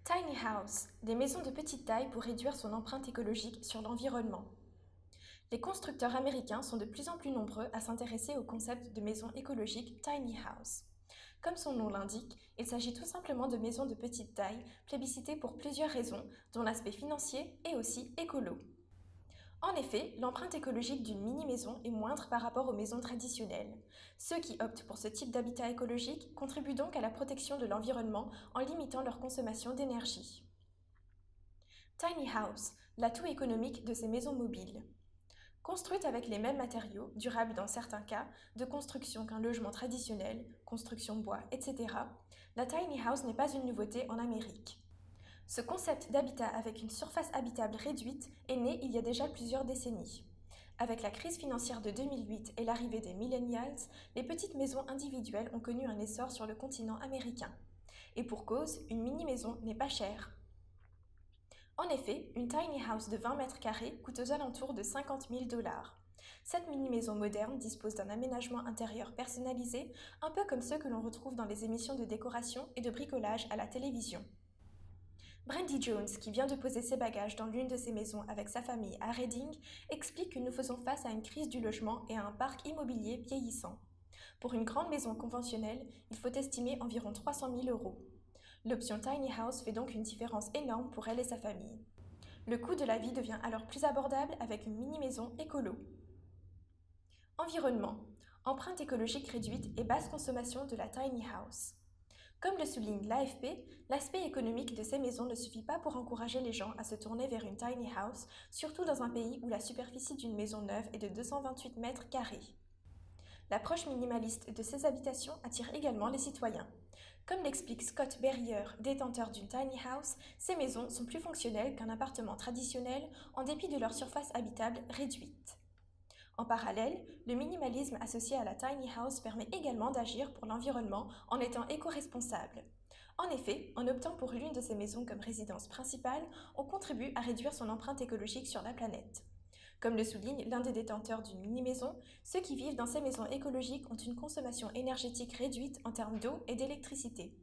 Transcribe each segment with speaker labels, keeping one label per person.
Speaker 1: Tiny House, des maisons de petite taille pour réduire son empreinte écologique sur l'environnement. Les constructeurs américains sont de plus en plus nombreux à s'intéresser au concept de maison écologique Tiny House. Comme son nom l'indique, il s'agit tout simplement de maisons de petite taille, plébiscitées pour plusieurs raisons, dont l'aspect financier et aussi écolo. En effet, l'empreinte écologique d'une mini-maison est moindre par rapport aux maisons traditionnelles. Ceux qui optent pour ce type d'habitat écologique contribuent donc à la protection de l'environnement en limitant leur consommation d'énergie. Tiny House, l'atout économique de ces maisons mobiles. Construite avec les mêmes matériaux, durables dans certains cas, de construction qu'un logement traditionnel, construction bois, etc., la Tiny House n'est pas une nouveauté en Amérique. Ce concept d'habitat avec une surface habitable réduite est né il y a déjà plusieurs décennies. Avec la crise financière de 2008 et l'arrivée des millennials, les petites maisons individuelles ont connu un essor sur le continent américain. Et pour cause, une mini-maison n'est pas chère. En effet, une tiny house de 20 mètres carrés coûte aux alentours de 50 000 $. Cette mini-maison moderne dispose d'un aménagement intérieur personnalisé, un peu comme ceux que l'on retrouve dans les émissions de décoration et de bricolage à la télévision. Brandy Jones, qui vient de poser ses bagages dans l'une de ses maisons avec sa famille à Reading, explique que nous faisons face à une crise du logement et à un parc immobilier vieillissant. Pour une grande maison conventionnelle, il faut estimer environ 300 000 €. L'option Tiny House fait donc une différence énorme pour elle et sa famille. Le coût de la vie devient alors plus abordable avec une mini-maison écolo. Environnement. Empreinte écologique réduite et basse consommation de la Tiny House. Comme le souligne l'AFP, l'aspect économique de ces maisons ne suffit pas pour encourager les gens à se tourner vers une tiny house, surtout dans un pays où la superficie d'une maison neuve est de 228 mètres carrés. L'approche minimaliste de ces habitations attire également les citoyens. Comme l'explique Scott Berrier, détenteur d'une tiny house, ces maisons sont plus fonctionnelles qu'un appartement traditionnel en dépit de leur surface habitable réduite. En parallèle, le minimalisme associé à la tiny house permet également d'agir pour l'environnement en étant éco-responsable. En effet, en optant pour l'une de ces maisons comme résidence principale, on contribue à réduire son empreinte écologique sur la planète. Comme le souligne l'un des détenteurs d'une mini-maison, ceux qui vivent dans ces maisons écologiques ont une consommation énergétique réduite en termes d'eau et d'électricité.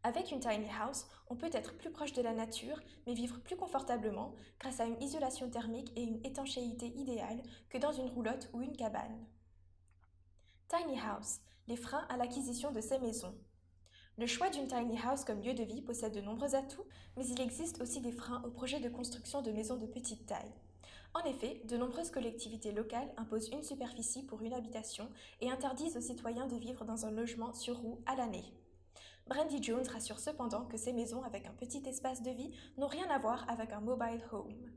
Speaker 1: Avec une tiny house, on peut être plus proche de la nature, mais vivre plus confortablement grâce à une isolation thermique et une étanchéité idéale que dans une roulotte ou une cabane. Tiny house, les freins à l'acquisition de ces maisons. Le choix d'une tiny house comme lieu de vie possède de nombreux atouts, mais il existe aussi des freins au projet de construction de maisons de petite taille. En effet, de nombreuses collectivités locales imposent une superficie pour une habitation et interdisent aux citoyens de vivre dans un logement sur roue à l'année. Brandy Jones rassure cependant que ces maisons avec un petit espace de vie n'ont rien à voir avec un mobile home.